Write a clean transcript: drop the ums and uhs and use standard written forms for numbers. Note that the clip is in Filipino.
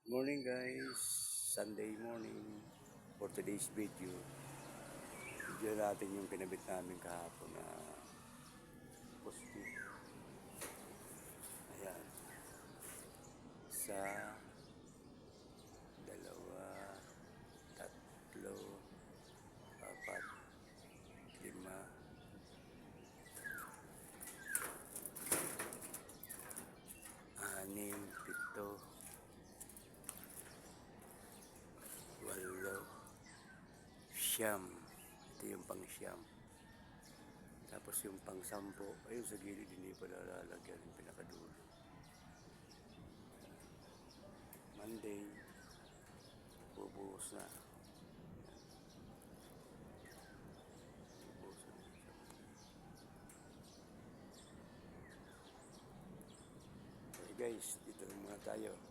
Morning guys, Sunday morning for today's video. Video natin yung kinabit namin kahapon na poste. Ayan. Isa, dalawa, tatlo, apat, lima, anim, pito, walo, siyam. Ito yung pang siyam. Tapos yung pang sampo, ayun sa gilid hindi pa lalagyan yung pinakadulo. Monday, bubuhos na. Bubuhos na. Okay guys, dito muna tayo.